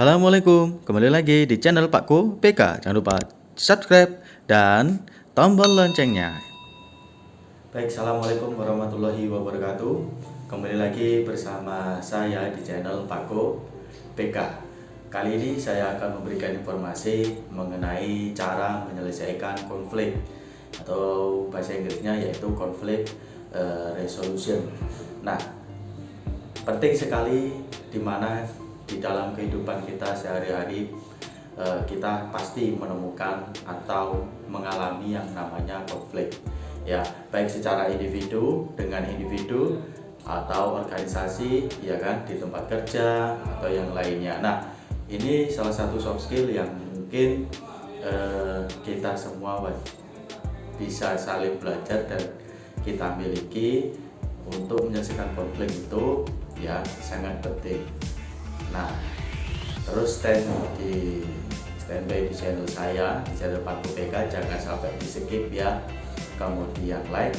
Assalamualaikum, kembali lagi di channel Pakku PK. Jangan lupa subscribe dan tombol loncengnya. Baik, assalamualaikum warahmatullahi wabarakatuh. Kembali lagi bersama saya di channel Pakku PK. Kali ini saya akan memberikan informasi mengenai cara menyelesaikan konflik atau bahasa Inggrisnya yaitu konflik resolution. Nah, penting sekali di mana di dalam kehidupan kita sehari-hari kita pasti menemukan atau mengalami yang namanya konflik, ya, baik secara individu dengan individu atau organisasi, ya kan, di tempat kerja atau yang lainnya. Nah, ini salah satu soft skill yang mungkin kita semua bisa saling belajar dan kita miliki untuk menyelesaikan konflik itu, ya, sangat penting. Nah, terus standby di channel saya, di channel Pakku PK, jangan sampai di skip ya. Kemudian like,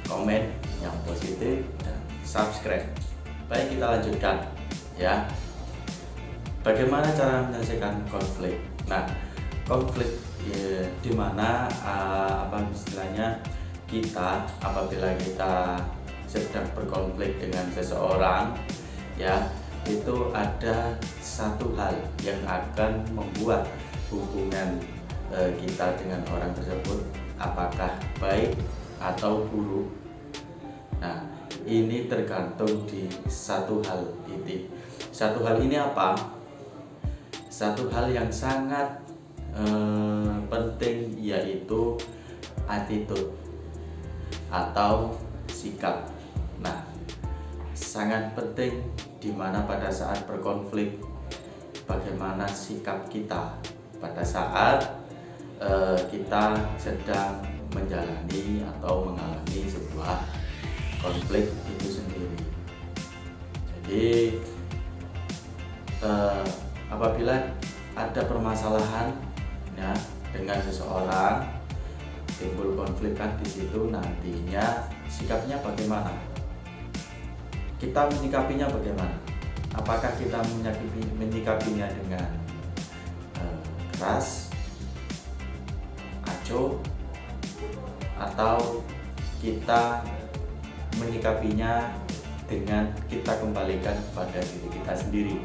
komen yang positif, dan subscribe. Baik, kita lanjutkan ya. Bagaimana cara menyelesaikan konflik? Nah, konflik ya, di mana apa istilahnya, kita apabila kita sedang berkonflik dengan seseorang, ya, itu ada satu hal yang akan membuat hubungan kita dengan orang tersebut apakah baik atau buruk. Nah, ini tergantung di satu hal ini. Satu hal ini apa? Satu hal yang sangat penting, yaitu attitude atau sikap. Nah, sangat penting di mana pada saat berkonflik, bagaimana sikap kita pada saat kita sedang menjalani atau mengalami sebuah konflik itu sendiri. Jadi apabila ada permasalahan ya dengan seseorang, timbul konflik kan di situ, nantinya sikapnya bagaimana? Kita menyikapinya bagaimana? Apakah kita menyikapinya dengan keras, acuh, atau kita menyikapinya dengan kita kembalikan kepada diri kita sendiri?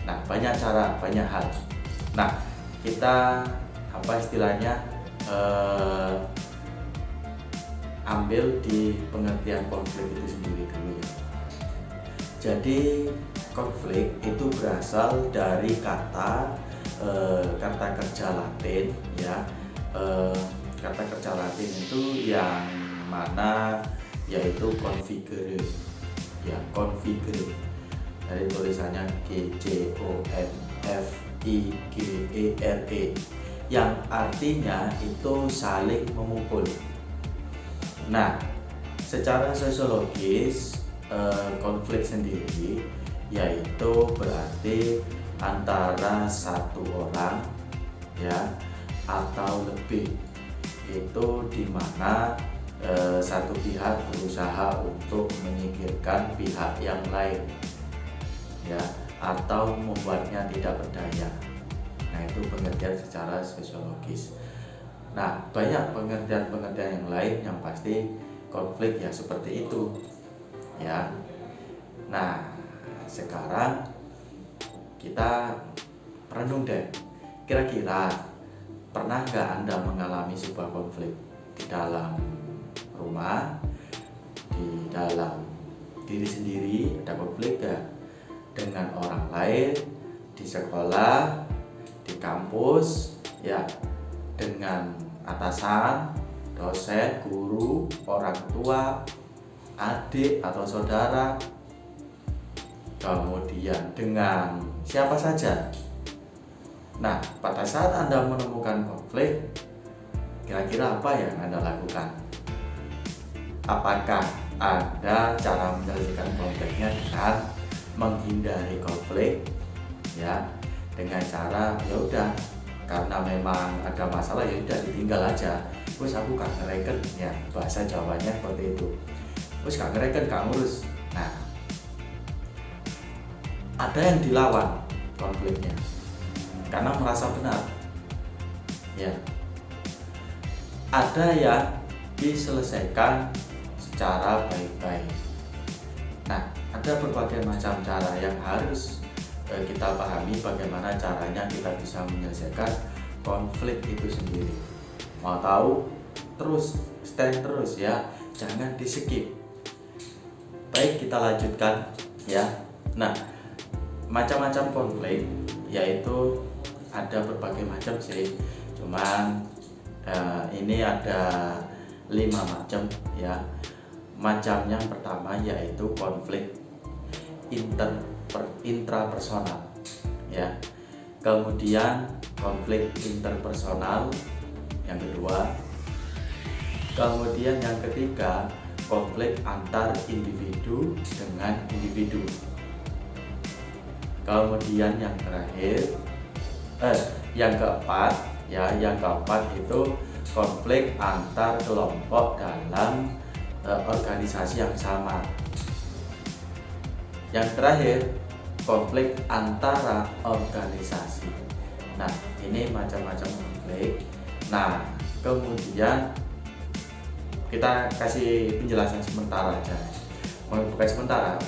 Nah, banyak cara, banyak hal. Nah, kita apa istilahnya ambil di pengertian konflik itu sendiri dulu ya. Jadi konflik itu berasal dari kata kerja Latin ya. Kata kerja Latin itu yang mana yaitu configere ya, configere, dari tulisannya CONFIGERE yang artinya itu saling memukul. Nah, secara sosiologis konflik sendiri yaitu berarti antara satu orang ya atau lebih, itu dimana satu pihak berusaha untuk menyingkirkan pihak yang lain ya, atau membuatnya tidak berdaya. Nah, itu pengertian secara sosiologis. Nah, banyak pengertian-pengertian yang lain yang pasti konflik ya seperti itu ya. Nah, sekarang kita renung deh, kira-kira pernah nggak Anda mengalami sebuah konflik di dalam rumah, di dalam diri sendiri, ada konflik nggak dengan orang lain, di sekolah, di kampus ya, dengan atasan, dosen, guru, orang tua, adik atau saudara, kemudian dengan siapa saja. Nah, pada saat Anda menemukan konflik, kira-kira apa yang Anda lakukan? Apakah Anda cara menyelesaikan konfliknya dengan menghindari konflik ya, dengan cara ya udah, karena memang ada masalah ya udah ditinggal aja, terus aku gak ngereken ya, bahasa Jawanya seperti itu, terus gak ngereken, gak ngurus. Nah, ada yang dilawan konfliknya karena merasa benar. Ya, ada yang diselesaikan secara baik-baik. Nah, ada berbagai macam cara yang harus kita pahami bagaimana caranya kita bisa menyelesaikan konflik itu sendiri. Mau tahu? Terus stay terus ya, jangan di skip. Baik, kita lanjutkan ya. Nah, macam-macam konflik yaitu ada berbagai macam sih, cuman ini ada 5 macam ya. Macam yang pertama yaitu konflik intrapersonal ya. Kemudian konflik interpersonal yang kedua. Kemudian yang ketiga, konflik antar individu dengan individu. Kemudian yang terakhir, yang keempat itu konflik antar kelompok dalam organisasi yang sama. Yang terakhir, konflik antara organisasi. Nah, ini macam-macam konflik. Nah, kemudian kita kasih penjelasan sementara aja. Bukan sementara,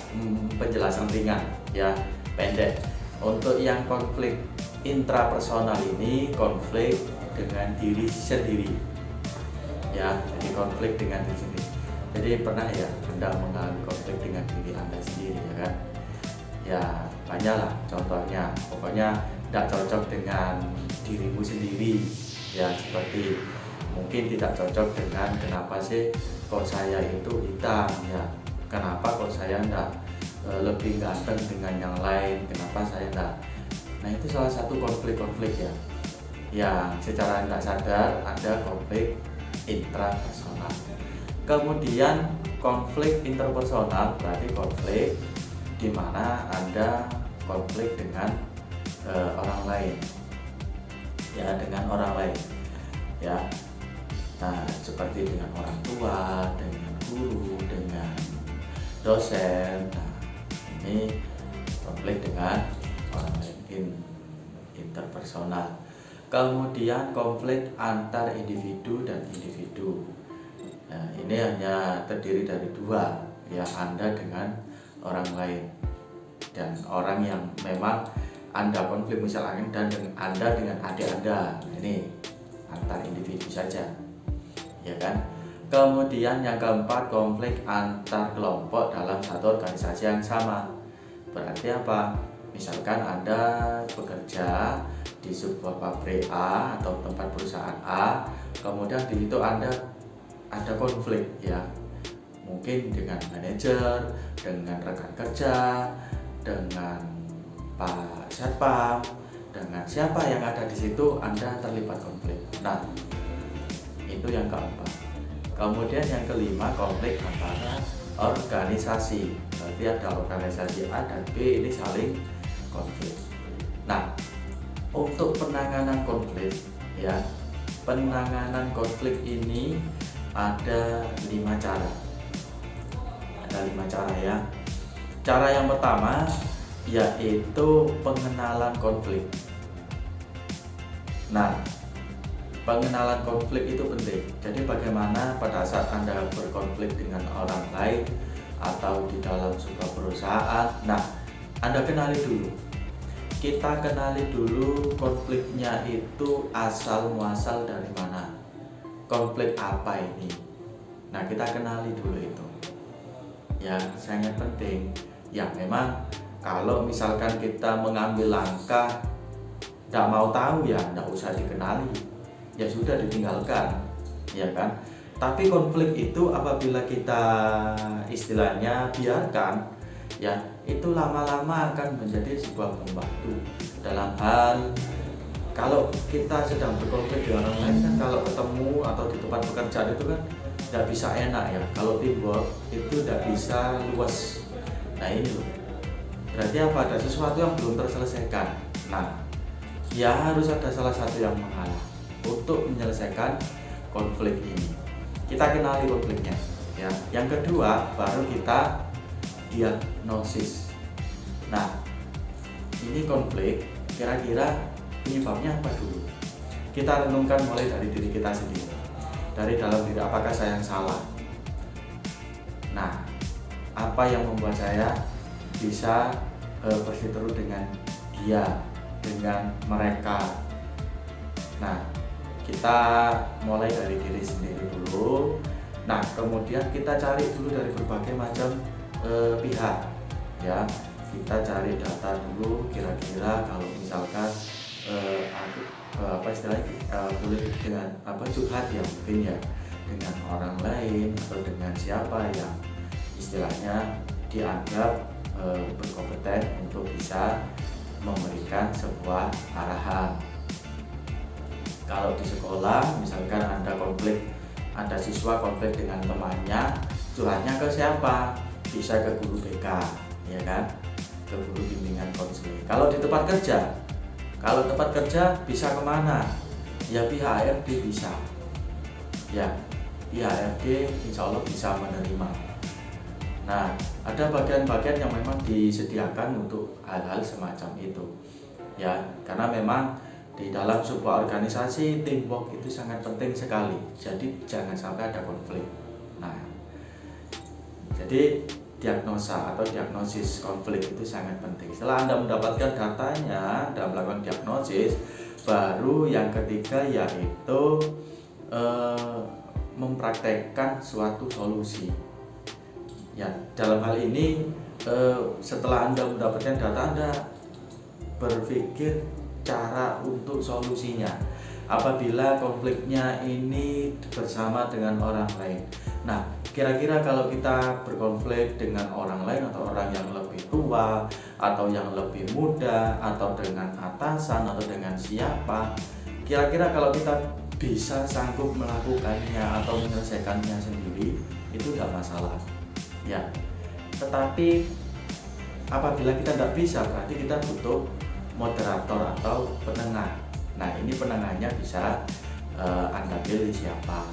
penjelasan ringan ya, pendek. Untuk yang konflik intrapersonal ini konflik dengan diri sendiri ya, jadi konflik dengan diri sendiri. Jadi pernah ya Anda mengalami konflik dengan diri Anda sendiri ya kan? Ya banyaklah contohnya, pokoknya tidak cocok dengan dirimu sendiri ya, seperti mungkin tidak cocok dengan kenapa sih kok saya itu hitam ya, kenapa kok saya enggak lebih ganteng dengan yang lain, kenapa saya enggak. Nah, itu salah satu konflik-konflik ya, yang secara tidak sadar ada konflik intrapersonal. Kemudian konflik interpersonal berarti konflik di mana Anda konflik dengan orang lain ya, dengan orang lain ya. Nah, seperti dengan orang tua, dengan guru, dengan dosen. Nah, ini konflik dengan orang lain, interpersonal. Kemudian konflik antar individu dan individu. Nah, ini hanya terdiri dari 2 ya, Anda dengan orang lain dan orang yang memang Anda konflik, misalnya Anda dengan adik Anda. Nah, ini antar individu saja ya kan. Kemudian yang keempat, konflik antar kelompok dalam satu organisasi yang sama. Berarti apa? Misalkan Anda bekerja di sebuah pabrik A atau tempat perusahaan A, kemudian di situ Anda ada konflik ya, mungkin dengan manajer, dengan rekan kerja, dengan Pak Satpam, dengan siapa yang ada di situ Anda terlibat konflik. Nah, itu yang keempat. Kemudian yang kelima, konflik antara organisasi. Berarti ada organisasi A dan B ini saling konflik. Nah, untuk penanganan konflik ya, penanganan konflik ini ada 5 cara. Ada 5 cara ya. Cara yang pertama yaitu pengenalan konflik. Nah, pengenalan konflik itu penting. Jadi bagaimana pada saat Anda berkonflik dengan orang lain atau di dalam sebuah perusahaan, nah Anda kenali dulu. Kita kenali dulu konfliknya itu asal muasal dari mana. Konflik apa ini? Nah, kita kenali dulu itu. Ya, sangat penting. Ya, memang kalau misalkan kita mengambil langkah tidak mau tahu ya tidak usah dikenali, ya sudah ditinggalkan ya kan. Tapi konflik itu apabila kita istilahnya biarkan ya, itu lama-lama akan menjadi sebuah pembantu dalam hal kalau kita sedang berkonflik dengan orang lain kan, kalau ketemu atau di tempat pekerjaan itu kan tidak bisa enak ya, kalau teamwork itu tidak bisa luas. Nah, ini loh, berarti apa, ada sesuatu yang belum terselesaikan. Nah, ya harus ada salah satu yang mengalah untuk menyelesaikan konflik ini. Kita kenali konfliknya ya. Yang kedua baru kita diagnosis. Nah, ini konflik, kira-kira penyebabnya apa dulu? Kita renungkan mulai dari diri kita sendiri. Dari dalam diri, apakah saya yang salah? Nah, apa yang membuat saya bisa bersiteru dengan dia, dengan mereka? Nah, kita mulai dari diri sendiri dulu. Nah, kemudian kita cari dulu dari berbagai macam pihak, ya. Kita cari data dulu, kira-kira kalau misalkan boleh dengan curhat ya, mungkin ya dengan orang lain atau dengan siapa yang istilahnya dianggap berkompeten untuk bisa memberikan sebuah arahan. Kalau di sekolah misalkan ada siswa konflik dengan temannya, curhatnya ke siapa? Bisa ke guru BK, ya kan? Ke guru bimbingan konseling. Kalau di tempat kerja bisa kemana? Ya pihak HRD bisa. Ya, pihak HRD insya Allah bisa menerima. Nah, ada bagian-bagian yang memang disediakan untuk hal-hal semacam itu. Ya, karena memang di dalam sebuah organisasi teamwork itu sangat penting sekali. Jadi jangan sampai ada konflik. Nah, jadi diagnosa atau diagnosis konflik itu sangat penting. Setelah Anda mendapatkan datanya dan melakukan diagnosis, baru yang ketiga yaitu mempraktekkan suatu solusi. Ya, dalam hal ini setelah Anda mendapatkan data, Anda berpikir cara untuk solusinya. Apabila konfliknya ini bersama dengan orang lain. Nah, kira-kira kalau kita berkonflik dengan orang lain atau orang yang lebih tua atau yang lebih muda atau dengan atasan atau dengan siapa, kira-kira kalau kita bisa sanggup melakukannya atau menyelesaikannya sendiri, itu tidak masalah. Ya, tetapi apabila kita tidak bisa, berarti kita butuh moderator atau penengah. Nah, ini penengahnya bisa Anda pilih siapa.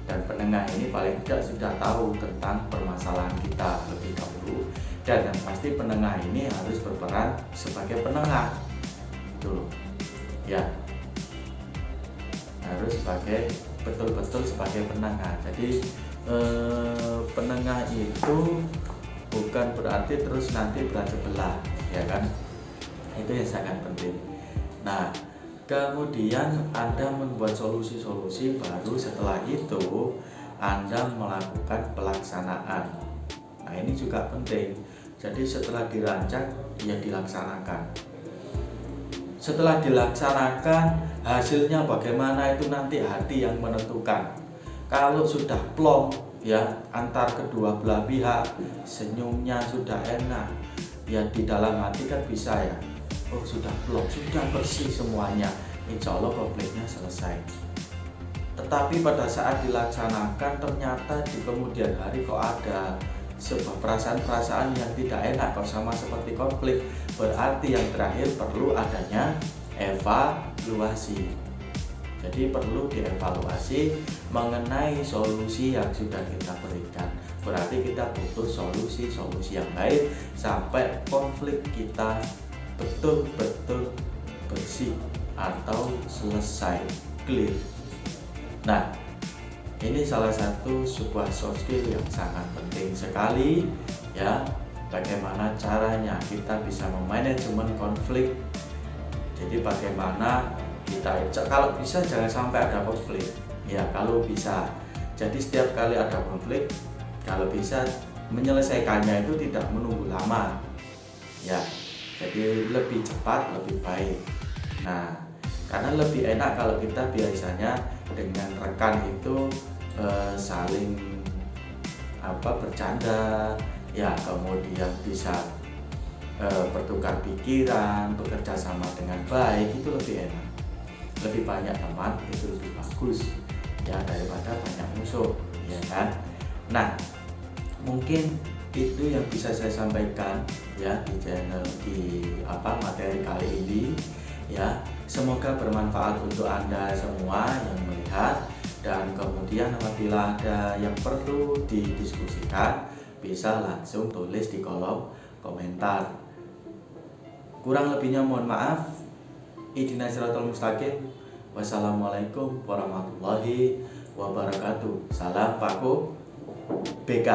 Dan penengah ini paling tidak sudah tahu tentang permasalahan kita lebih dahulu. Dan yang pasti penengah ini harus berperan sebagai penengah. Dulu. Ya. Harus betul-betul sebagai penengah. Jadi penengah itu bukan berarti terus nanti belah sebelah, ya kan? Itu yang sangat penting. Nah, kemudian Anda membuat solusi-solusi, baru setelah itu Anda melakukan pelaksanaan. Nah, ini juga penting. Jadi setelah dirancang, ya dilaksanakan. Setelah dilaksanakan, hasilnya bagaimana itu nanti hati yang menentukan. Kalau sudah plong, ya antar kedua belah pihak, senyumnya sudah enak, ya di dalam hati kan bisa ya. Oh, sudah plong, sudah bersih semuanya, insya Allah konfliknya selesai. Tetapi pada saat dilaksanakan, ternyata di kemudian hari kok ada sebuah perasaan-perasaan yang tidak enak, kok sama seperti konflik. Berarti yang terakhir perlu adanya evaluasi. Jadi perlu dievaluasi mengenai solusi yang sudah kita berikan. Berarti kita butuh solusi-solusi yang baik sampai konflik kita betul-betul bersih atau selesai, clear. Nah, ini salah satu sebuah soft skill yang sangat penting sekali, ya. Bagaimana caranya kita bisa memanajemen konflik. Jadi bagaimana kita, kalau bisa jangan sampai ada konflik, ya kalau bisa. Jadi setiap kali ada konflik, kalau bisa menyelesaikannya itu tidak menunggu lama, ya. Jadi lebih cepat, lebih baik. Nah, karena lebih enak kalau kita biasanya dengan rekan itu saling bercanda, ya kemudian bisa bertukar pikiran, bekerja sama dengan baik, itu lebih enak. Lebih banyak teman itu lebih bagus, ya daripada banyak musuh, ya kan. Nah, mungkin itu yang bisa saya sampaikan ya di channel materi kali ini, ya. Semoga bermanfaat untuk Anda semua yang melihat, dan kemudian apabila ada yang perlu didiskusikan bisa langsung tulis di kolom komentar. Kurang lebihnya mohon maaf. Ihdinas siratal mustaqim. Wassalamualaikum warahmatullahi wabarakatuh. Salam Pakku BK.